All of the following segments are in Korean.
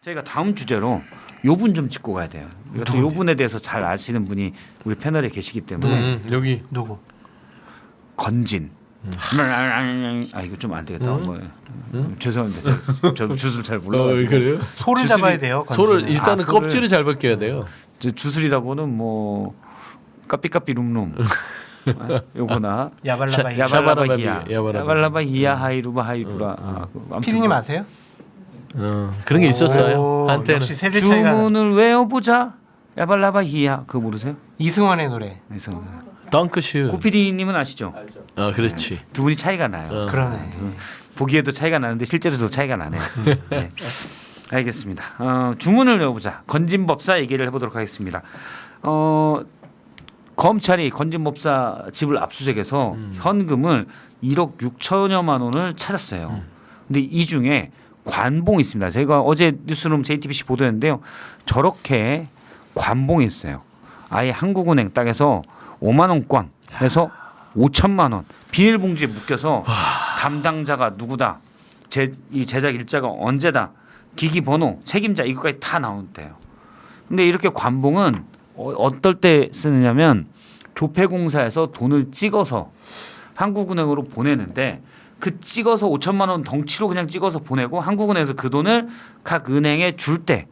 저희가 다음 주제로 요 분 좀 짚고 가야 돼요. 이것도 요 분에 대해서 잘 아시는 분이 우리 패널에 계시기 때문에 여기 누구? 건진. 아 이거 좀 안 되겠다. 뭐, 죄송한데 저 주술 잘 몰라가지고. 그래요? 소를 주술이- 잡아야 돼요. 소를 건지는. 일단은 소를- 껍질을 잘 벗겨야 돼요. 저 주술이라고는 뭐 까삐까삐 룸룸 요거나 야발라바이. 야발라바 히야 야발라바. 야발라바 히야 하이루바 하이루라. 아무튼 피디님 아세요? 그런 게 있었어요. 오, 한때는. 역시 세대 차이가. 주문을 외워보자. 야발라바 히야 그거 모르세요? 이승환의 노래. 그래서 덩크슛. 고피디님은 아시죠? 그렇지. 두 분이 차이가 나요. 그러네. 보기에도 차이가 나는데 실제로도 차이가 나네요. 네. 알겠습니다. 주문을 외워보자. 건진법사 얘기를 해보도록 하겠습니다. 검찰이 건진법사 집을 압수수색해서 현금을 1억 6천여만 원을 찾았어요. 근데 이 중에 관봉이 있습니다. 저희가 어제 뉴스룸 JTBC 보도했는데요. 저렇게 관봉이 있어요. 아예 한국은행 땅에서 5만 원권 해서 5천만 원 비닐봉지에 묶여서 담당자가 누구다, 이 제작 일자가 언제다, 기기 번호, 책임자 이것까지 다 나온대요. 근데 이렇게 관봉은 어떨 때 쓰느냐면 조폐공사에서 돈을 찍어서 한국은행으로 보내는데 그 찍어서 5천만 원 덩치로 그냥 찍어서 보내고 한국은행에서 그 돈을 각 은행에 줄 때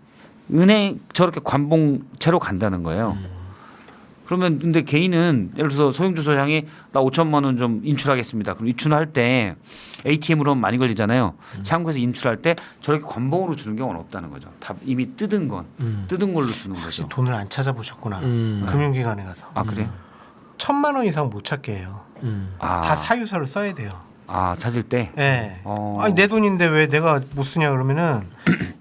은행 저렇게 관봉채로 간다는 거예요. 그러면 근데 개인은 예를 들어서 소영주 소장이 나 5천만 원 좀 인출하겠습니다. 그럼 인출할 때 ATM으로 많이 걸리잖아요. 창구에서 인출할 때 저렇게 관봉으로 주는 경우는 없다는 거죠. 다 이미 뜯은 걸로 주는 혹시 거죠. 돈을 안 찾아보셨구나. 금융기관에 가서. 아 그래요? 1,000만 원 이상 못 찾게 해요. 아, 다 사유서를 써야 돼요. 찾을 때. 예. 어. 아니 내 돈인데 왜 내가 못 쓰냐 그러면은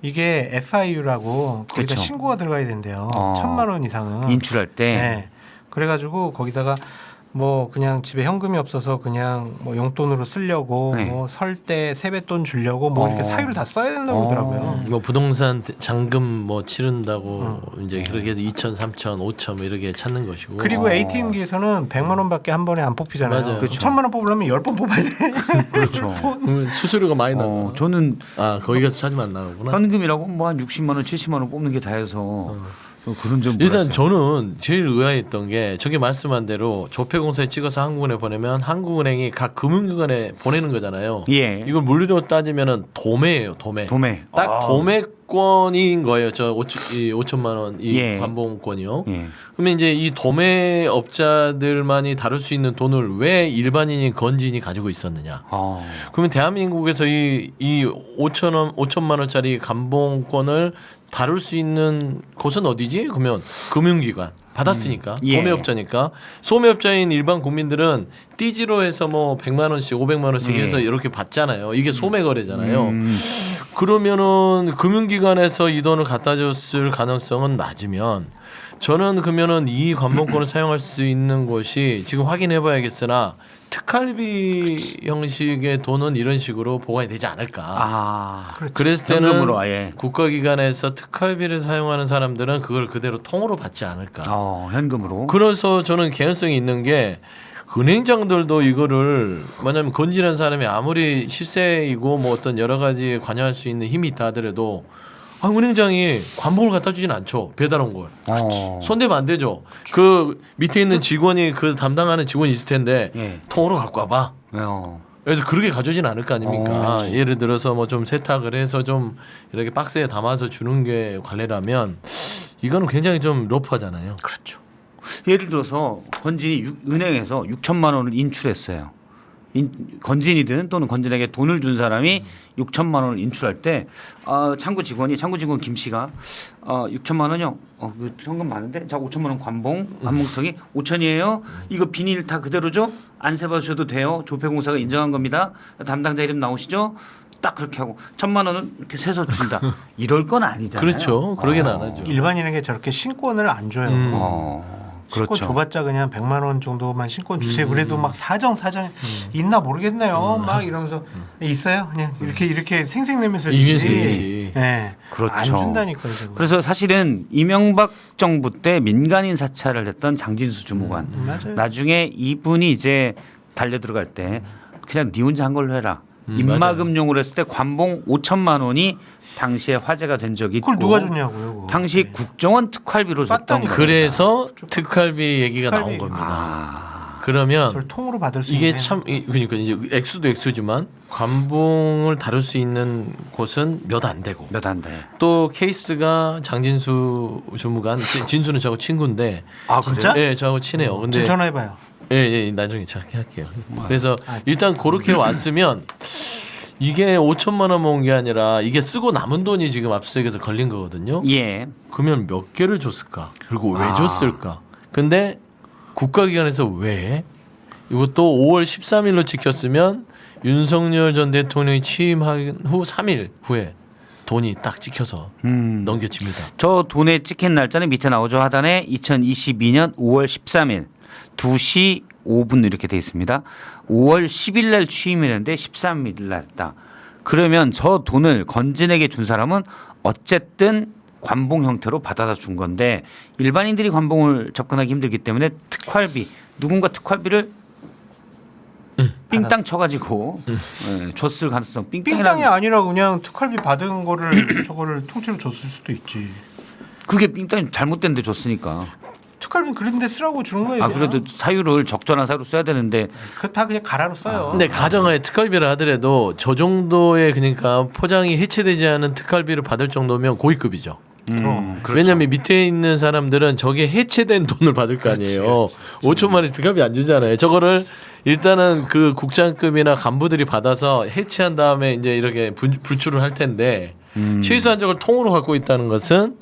이게 FIU라고 거기다 그쵸. 신고가 들어가야 된대요. 어. 1,000만 원 이상은. 인출할 때. 예. 그래가지고 거기다가 뭐 그냥 집에 현금이 없어서 그냥 뭐 용돈으로 쓰려고 네. 뭐 설 때 세뱃돈 주려고 뭐 이렇게 사유를 다 써야 된다고 그러더라고요. 뭐 부동산 잔금 뭐 치른다고 이제 그렇게 해서 2천, 3천, 5천 뭐 이렇게 찾는 것이고. 그리고 ATM기에서는 100만 원밖에 한 번에 안 뽑히잖아요. 맞아요. 그렇죠. 1,000만 원 뽑으려면 10번 뽑아야 돼. 그렇죠. 그러면 수수료가 많이 나와. 저는 거기 가서 찾으면 안 나오구나. 현금이라고 뭐 한 60만 원, 70만 원 뽑는 게 다해서 그런 점 일단 몰랐어요. 저는 제일 의아했던 게 저기 말씀한 대로 조폐공사에 찍어서 한국은행에 보내면 한국은행이 각 금융기관에 보내는 거잖아요. 예. 이걸 물리로 따지면은 도매예요, 도매. 도매. 딱 도매권인 거예요. 저 5천만 원 이 예. 관봉권이요. 예. 그러면 이제 이 도매업자들만이 다룰 수 있는 돈을 왜 일반인인 건진이 가지고 있었느냐? 그러면 대한민국에서 이 5천만 원짜리 관봉권을 다룰 수 있는 곳은 어디지? 그러면 금융기관 받았으니까 예. 도매업자니까. 소매업자인 일반 국민들은 띠지로 해서 뭐 100만 원씩 500만 원씩 예. 해서 이렇게 받잖아요. 이게 소매 거래잖아요. 그러면은 금융기관에서 이 돈을 갖다 줬을 가능성은 낮으면 저는 그러면은 이 관봉권을 사용할 수 있는 곳이 지금 확인해봐야겠으나 특활비 형식의 돈은 이런 식으로 보관이 되지 않을까. 그랬을 때는 현금으로 아예. 국가기관에서 특활비를 사용하는 사람들은 그걸 그대로 통으로 받지 않을까. 현금으로. 그래서 저는 개연성이 있는 게 은행장들도 이거를 뭐냐면 건진한 사람이 아무리 실세이고 뭐 어떤 여러 가지에 관여할 수 있는 힘이 있다 하더라도 은행장이 관봉을 갖다 주진 않죠. 배달 온 걸. 손대면 안 되죠. 그 밑에 있는 직원이 그 담당하는 직원이 있을 텐데 예. 통으로 갖고 와봐. 그래서 그렇게 가져오진 않을 거 아닙니까? 예를 들어서 뭐 좀 세탁을 해서 좀 이렇게 박스에 담아서 주는 게 관례라면 이거는 굉장히 좀 러프하잖아요. 그렇죠. 예를 들어서 건진이 은행에서 6천만 원을 인출했어요. 건진이든 또는 건진에게 돈을 준 사람이 6천만 원을 인출할 때 창구 직원 김 씨가 6천만 원이요. 그 현금 많은데 자 5천만 원 관봉 한 뭉텅이 5천이에요. 이거 비닐 다 그대로죠? 안 세봐주셔도 돼요. 조폐공사가 인정한 겁니다. 담당자 이름 나오시죠? 딱 그렇게 하고 1,000만 원은 이렇게 세서 준다. 이럴 건 아니잖아요. 그렇죠. 그러긴 안 하죠. 일반인에게 저렇게 신권을 안 줘요. 신권 그렇죠. 줘봤자 그냥 100만 원 정도만 신권 주세요. 그래도 막 사정 있나 모르겠네요. 막 이러면서 있어요. 그냥 이렇게 생색내면서 이면서지. 네. 그렇죠. 안 준다니까요. 그래서 사실은 이명박 정부 때 민간인 사찰을 했던 장진수 주무관 맞아요. 나중에 이분이 이제 달려 들어갈 때 그냥 네 혼자 한 걸로 해라. 입막음용으로 했을 때 관봉 5천만 원이 당시에 화제가 된 적이 있고 그걸 누가 줬냐고요? 그거. 당시 네. 국정원 특활비로 줬던 쌌다니까요. 거예요. 그래서 특활비 얘기가 특활비. 나온 겁니다. 아, 그러면 저를 통으로 받을 수 이게 있는 참 그러니까 이제 액수도 액수지만 관봉을 다룰 수 있는 곳은 몇 안 되고 몇 안 돼. 또 케이스가 장진수 주무관 진수는 저하고 친구인데 아 진짜? 예 저하고 친해요. 근데 지금 전화해봐요. 예 나중에 제가 할게요. 그래서 일단 그렇게 왔으면 이게 5천만 원 모은 게 아니라 이게 쓰고 남은 돈이 지금 압수수색에서 걸린 거거든요. 예. 그러면 몇 개를 줬을까? 그리고 왜 줬을까? 근데 국가기관에서 왜? 이것도 5월 13일로 찍혔으면 윤석열 전 대통령이 취임한 후 3일 후에 돈이 딱 찍혀서 넘겨집니다. 저 돈의 찍힌 날짜는 밑에 나오죠. 하단에 2022년 5월 13일 2시 5분 이렇게 돼 있습니다. 5월 10일 날 취임이 했는데 13일 날 했다. 그러면 저 돈을 건진에게 준 사람은 어쨌든 관봉 형태로 받아다 준 건데 일반인들이 관봉을 접근하기 힘들기 때문에 특활비 누군가 특활비를 삥땅 쳐가지고 예, 줬을 가능성 삥땅이 아니라 그냥 특활비 받은 거를 저거를 통째로 줬을 수도 있지. 그게 삥땅이 잘못된 데 줬으니까 특활비 그런데 쓰라고 주는 거예요. 아 그래도 사유를 적절한 사유로 써야 되는데 그 다 그냥 가라로 써요. 근데 가정하에 특활비를 하더라도 저 정도의 그러니까 포장이 해체되지 않은 특활비를 받을 정도면 고위급이죠. 그렇죠. 왜냐하면 밑에 있는 사람들은 저게 해체된 돈을 받을 거 아니에요. 5천만 원씩 특활비 안 주잖아요. 저거를 일단은 그 국장급이나 간부들이 받아서 해체한 다음에 이제 이렇게 불출을 할 텐데 최소한 저걸 통으로 갖고 있다는 것은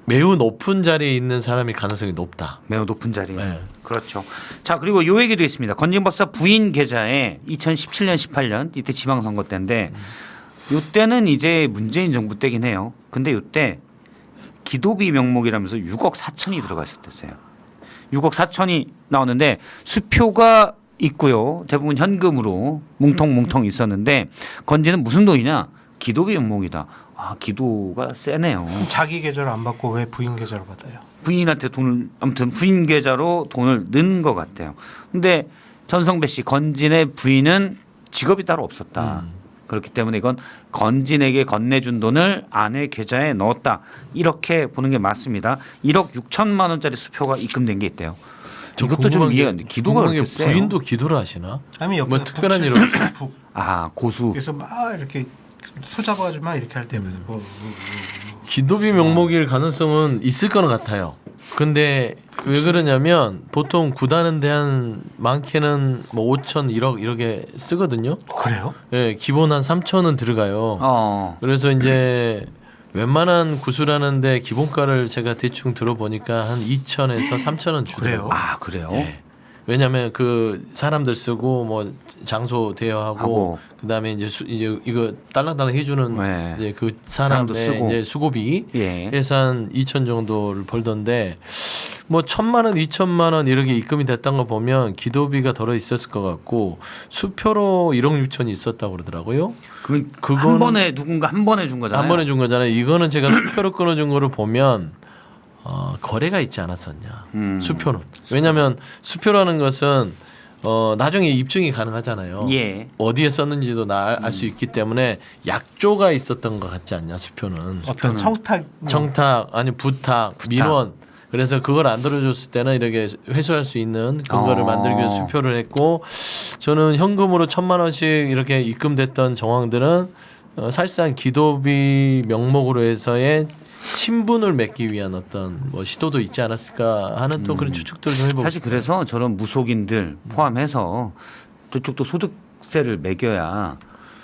매우 높은 자리에 있는 사람이 가능성이 높다. 매우 높은 자리에 네. 그렇죠. 자 그리고 요 얘기도 있습니다. 건진 법사 부인 계좌에 2017년 18년 이때 지방선거 때인데 요때는 이제 문재인 정부 때긴 해요. 근데 요때 기도비 명목이라면서 6억 4천이 들어가 있었댔어요. 6억 4천이 나왔는데 수표가 있고요. 대부분 현금으로 뭉텅뭉텅 있었는데 건지는 무슨 돈이냐? 기도비 명목이다. 아 기도가 세네요. 자기 계좌를 안 받고 왜 부인 계좌로 받아요? 부인한테 돈을 아무튼 부인 계좌로 돈을 넣은 것 같아요. 근데 전성배 씨 건진의 부인은 직업이 따로 없었다. 그렇기 때문에 이건 건진에게 건네준 돈을 아내 계좌에 넣었다. 이렇게 보는 게 맞습니다. 1억 6천만 원짜리 수표가 입금된 게 있대요. 이것도 좀 이해가 안 돼. 기도가 궁금한 게 그렇게 세요? 부인도 기도를 하시나? 아니 옆에 뭐 특별한 일 없이 아 고수. 그래서 막 이렇게 수 잡아가지고 막 이렇게 할 때 그래서 기도비 명목일 가능성은 있을 거는 같아요. 근데 왜 그러냐면 보통 구단은 대한 많게는 뭐 5천, 1억 이렇게 쓰거든요. 그래요? 예, 기본 한 3천은 들어가요. 그래서 이제 웬만한 구술하는데 기본가를 제가 대충 들어보니까 한 2천에서 3천은 주래요. 그래요? 아 그래요? 예. 왜냐하면 그 사람들 쓰고 뭐 장소 대여하고 하고. 그다음에 이제 이제 이거 딸랑딸랑 해주는 네. 이제 그 사람도 사람의 쓰고. 이제 수고비 예. 해서 한 2천 정도를 벌던데 뭐 1,000만 원, 2천만 원 이렇게 입금이 됐던 거 보면 기도비가 덜어 있었을 것 같고 수표로 1억 6천이 있었다고 그러더라고요. 그럼 한 그거는 번에 누군가 한 번에 준 거잖아요. 한 번에 준 거잖아요. 이거는 제가 수표로 끊어준 거를 보면 거래가 있지 않았었냐. 수표는. 왜냐하면 수표라는 것은 나중에 입증이 가능하잖아요. 예. 어디에 썼는지도 알 수 있기 때문에 약조가 있었던 것 같지 않냐. 수표는. 어떤 청탁 아니 부탁, 민원. 그래서 그걸 안 들어줬을 때는 이렇게 회수할 수 있는 근거를 만들기 위해서 수표를 했고 저는 현금으로 1,000만 원씩 이렇게 입금됐던 정황들은 사실상 기도비 명목으로 해서의 친분을 맺기 위한 어떤 뭐 시도도 있지 않았을까 하는 또 그런 추측들을 좀 해보고 사실 그래서 저런 무속인들 포함해서 저쪽도 소득세를 매겨야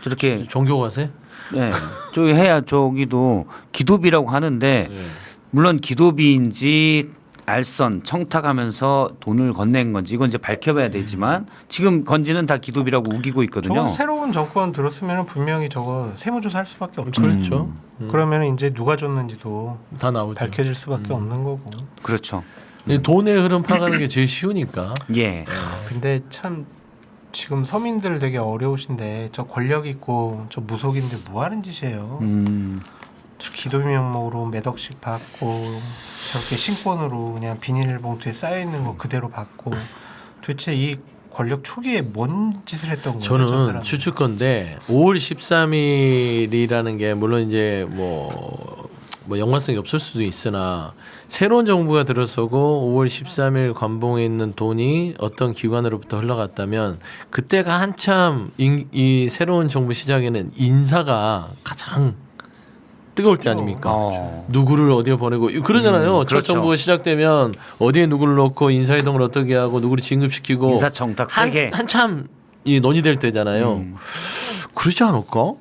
저렇게 종교과세? 예, 저기 해야 저기도 기도비라고 하는데 네. 물론 기도비인지 알선 청탁하면서 돈을 건넨 건지 이건 이제 밝혀봐야 되지만 지금 건지는 다 기도비라고 우기고 있거든요. 저거 새로운 정권 들었으면 분명히 저거 세무조사 할 수밖에 없죠. 그렇죠. 그러면 이제 누가 줬는지도 다 나오죠. 밝혀질 수밖에 없는 거고. 그렇죠. 근데 돈의 흐름 파가는 게 제일 쉬우니까. 예. 근데 참 지금 서민들 되게 어려우신데 저 권력 있고 저 무속인들 뭐 하는 짓이에요. 저 기도비 명목으로 몇 억씩 받고 저렇게 신권으로 그냥 비닐봉투에 쌓여 있는 거 그대로 받고 도대체 이 권력 초기에 뭔 짓을 했던 거예요? 저 저는 사람은? 추측건데 5월 13일이라는 게 물론 이제 뭐 연관성이 없을 수도 있으나 새로운 정부가 들어서고 5월 13일 관봉에 있는 돈이 어떤 기관으로부터 흘러갔다면 그때가 한참 이 새로운 정부 시작에는 인사가 가장 뜨거울 때 아닙니까? 누구를 어디에 보내고 그러잖아요. 첫 그렇죠. 정부가 시작되면 어디에 누구를 넣고 인사이동을 어떻게 하고 누구를 진급시키고 인사청탁 세게. 한참 이 논의될 때잖아요. 그러지 않을까?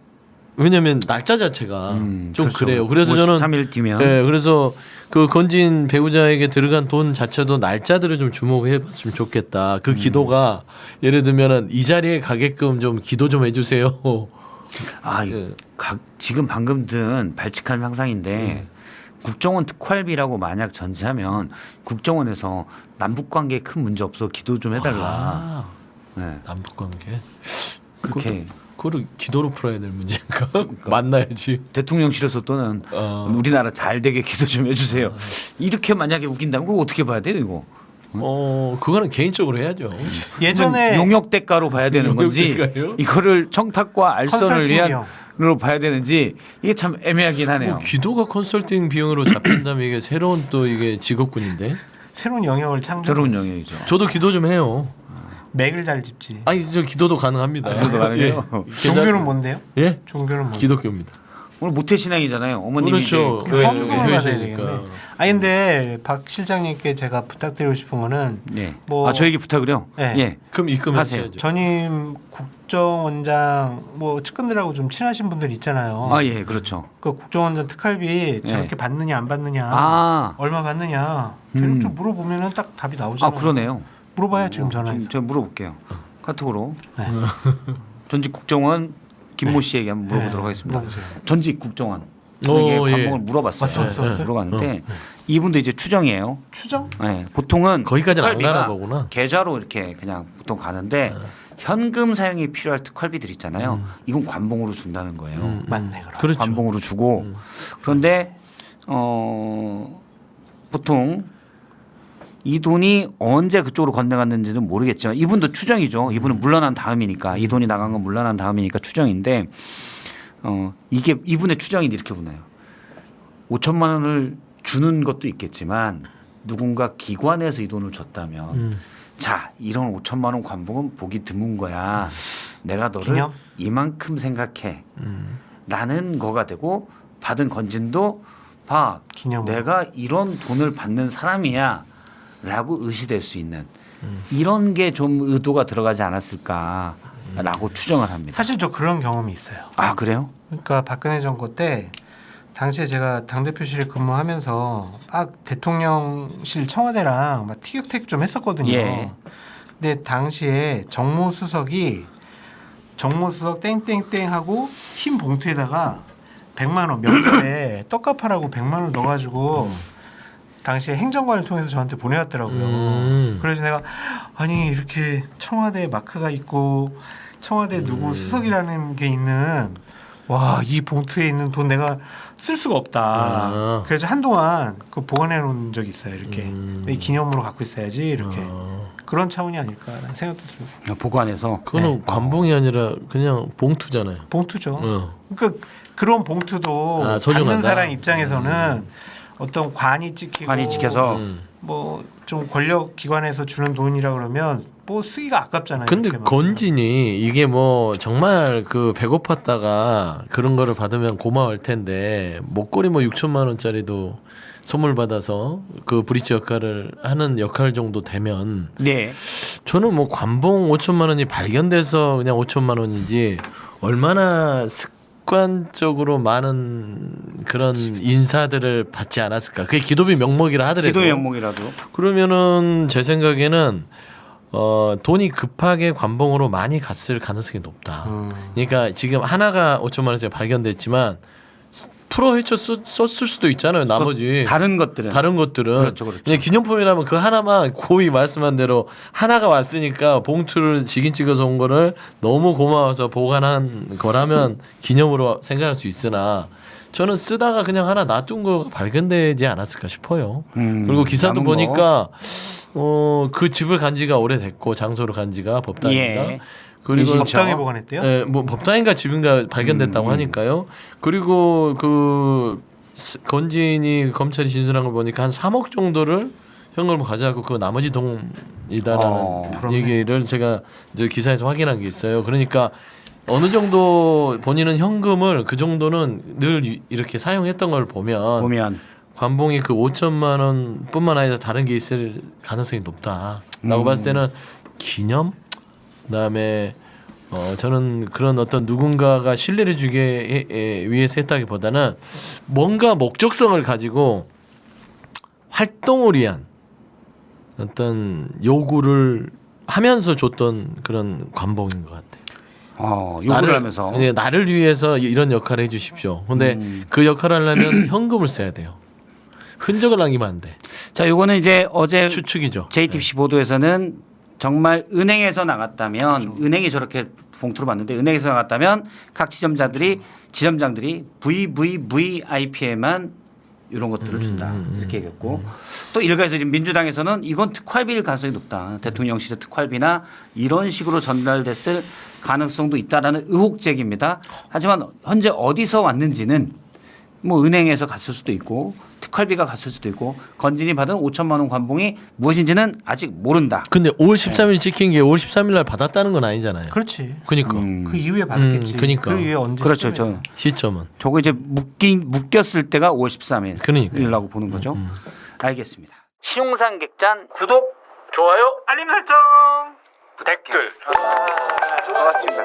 왜냐하면 날짜 자체가 좀 그렇죠. 그래요. 그래서 저는 3일 뒤면 네, 그래서 그 건진 배우자에게 들어간 돈 자체도 날짜들을 좀 주목해봤으면 좋겠다. 그 기도가 예를 들면은 이 자리에 가게끔 좀 기도 좀 해주세요. 예. 지금 방금 든 발칙한 상상인데 국정원 특활비라고 만약 전제하면 국정원에서 남북 관계에 큰 문제 없어 기도 좀 해달라. 네. 남북 관계 그렇게 그거를 기도로 풀어야 될 문제인가? 만나야지. 대통령실에서 또는 우리나라 잘 되게 기도 좀 해주세요. 이렇게 만약에 우긴다면 그거 어떻게 봐야 돼요 이거? 그거는 개인적으로 해야죠. 예전에 용역 대가로 봐야 되는 건지 용역 대가요? 이거를 청탁과 알선을 위한 컨설팅이요. 으로 봐야 되는지 이게 참 애매하긴 하네요. 기도가 컨설팅 비용으로 잡힌다면 이게 새로운 또 이게 직업군인데. 새로운 영역을 창조. 새로운 영역이죠. 저도 기도 좀 해요. 맥을 잘 짚지. 아니 저 기도도 가능합니다. 기도도 가능해요? 종교는 뭔데요? 예? 종교는 뭔데? 기독교입니다. 오늘 모태신앙이잖아요. 어머님이 그렇죠. 이제 교회 교회 쪽에 헌금을 받아야 회의시니까. 되겠네. 아니 근데 박 실장님께 제가 부탁드리고 싶은 거는 네. 뭐- 저에게 부탁을요. 네. 예. 그럼 하세요. 입금하셔야죠. 전임 국정원장 뭐 측근들하고 좀 친하신 분들 있잖아요. 아 예, 그렇죠. 그 국정원장 특활비 저렇게 받느냐 안 받느냐, 아, 얼마 받느냐 대략 좀 물어보면은 딱 답이 아 나오잖아요. 그러네요. 물어봐요 지금 전화해서. 지금 제가 물어볼게요. 카톡으로 네. 전직 국정원 김모 씨에게 한번 물어보도록 하겠습니다. 물어보세요. 전직 국정원 오, 에게 예. 관봉을 물어봤어요. 왔어요? 물어봤는데 이분도 이제 추정이에요. 추정? 네, 보통은 거기까지는 안 특활비가 가는 거구나. 계좌로 이렇게 그냥 보통 가는데 현금 사용이 필요할 특활비들 있잖아요. 이건 관봉으로 준다는 거예요. 맞네 그럼. 그렇죠. 관봉으로 주고 그런데 보통 이 돈이 언제 그쪽으로 건너갔는지는 모르겠지만 이분도 추정이죠. 이분은 물러난 다음이니까 이 돈이 나간 건 물러난 다음이니까 추정인데 이게 이분의 추정이 이렇게 보나요? 5천만 원을 주는 것도 있겠지만 누군가 기관에서 이 돈을 줬다면 자 이런 5천만 원 관봉은 보기 드문 거야. 내가 너를 기념? 이만큼 생각해. 라는 거가 되고 받은 건진도 봐. 기념. 내가 이런 돈을 받는 사람이야. 라고 의시될 수 있는 이런 게 좀 의도가 들어가지 않았을까라고 추정을 합니다. 사실 저 그런 경험이 있어요. 아 그래요? 그러니까 박근혜 정부 때 당시에 제가 당대표실에 근무하면서 막 대통령실 청와대랑 막 티격태격 좀 했었거든요. 예. 근데 당시에 정무수석 땡땡땡 하고 흰 봉투에다가 100만 원 명절에 떡값하라고 100만 원 넣어가지고 당시에 행정관을 통해서 저한테 보내왔더라고요. 그래서 내가 아니 이렇게 청와대 마크가 있고 청와대 누구 수석이라는 게 있는 와 이 봉투에 있는 돈 내가 쓸 수가 없다. 그래서 한동안 그 보관해 놓은 적이 있어요. 이렇게 이 기념으로 갖고 있어야지 이렇게 그런 차원이 아닐까라는 생각도 들고. 보관해서 그거는 관봉이 아니라 그냥 봉투잖아요. 봉투죠. 그러니까 그런 봉투도 소중하다. 받는 사람 입장에서는 어떤 관이 찍히고 관이 찍혀서 뭐 좀 권력 기관에서 주는 돈이라 그러면 뭐 쓰기가 아깝잖아요. 근데 이렇게 막. 건진이 이게 뭐 정말 그 배고팠다가 그런 거를 받으면 고마울 텐데 목걸이 뭐 6천만 원짜리도 선물 받아서 그 브릿지 역할을 하는 역할 정도 되면 네. 저는 뭐 관봉 5천만 원이 발견돼서 그냥 5천만 원인지 얼마나 습관적으로 많은 그런 인사들을 받지 않았을까. 그게 기도비 명목이라 하더라도. 기도의 영목이라도 그러면은 제 생각에는 돈이 급하게 관봉으로 많이 갔을 가능성이 높다. 그러니까 지금 하나가 5천만 원짜리 발견됐지만 풀어 헤쳐 썼을 수도 있잖아요. 나머지 다른 것들은 그렇죠, 그렇죠. 그냥 기념품이라면 그 하나만 고이 말씀한 대로 하나가 왔으니까 봉투를 직인 찍어서 온 거를 너무 고마워서 보관한 거라면 기념으로 생각할 수 있으나 저는 쓰다가 그냥 하나 놔둔 거 발견되지 않았을까 싶어요. 그리고 기사도 남은 거. 보니까 그 집을 간 지가 오래됐고 장소를 간 지가 법당인가 예. 그리고 법당에 보관했대요? 예, 뭐 법당인가 집인가 발견됐다고 하니까요. 그리고 건진이 검찰이 진술한 걸 보니까 한 3억 정도를 현금을 가져가고 그 나머지 돈이다라는 부럽네. 얘기를 제가 이제 기사에서 확인한 게 있어요. 그러니까 어느 정도 본인은 현금을 그 정도는 늘 이렇게 사용했던 걸 보면 관봉이 그 5천만 원뿐만 아니라 다른 게 있을 가능성이 높다라고 봤을 때는 기념 그다음에 저는 그런 어떤 누군가가 신뢰를 주기 위해서 했다기보다는 뭔가 목적성을 가지고 활동을 위한 어떤 요구를 하면서 줬던 그런 관봉인 것 같아요. 요구를 하면서. 네, 나를 위해서 이런 역할을 해주십시오. 근데 그 역할을 하려면 현금을 써야 돼요. 흔적을 남기면 안 돼. 자, 요거는 이제 어제 추측이죠. JTBC 보도에서는 정말 은행에서 나갔다면 은행이 저렇게 봉투를 받는데 은행에서 나갔다면 각 지점장들이 VVVIP에만 이런 것들을 준다 이렇게 얘기했고 또 일각에서 지금 민주당에서는 이건 특활비일 가능성이 높다. 대통령실의 특활비나 이런 식으로 전달됐을 가능성도 있다라는 의혹 제기입니다. 하지만 현재 어디서 왔는지는 뭐 은행에서 갔을 수도 있고 특활비가 갔을 수도 있고 건진이 받은 5천만 원 관봉이 무엇인지는 아직 모른다. 근데 5월 13일 찍힌 게 5월 13일 날 받았다는 건 아니잖아요. 그렇지. 그러니까 그 이후에 받았겠지. 그러니까. 그 이후에 언제 그렇죠. 시점에서. 시점은 저거 이제 묶였을 때가 5월 13일이라고 그러니까요. 보는 거죠. 알겠습니다. 시용상 객잔 구독, 좋아요, 알림 설정. 댓글. 반갑습니다.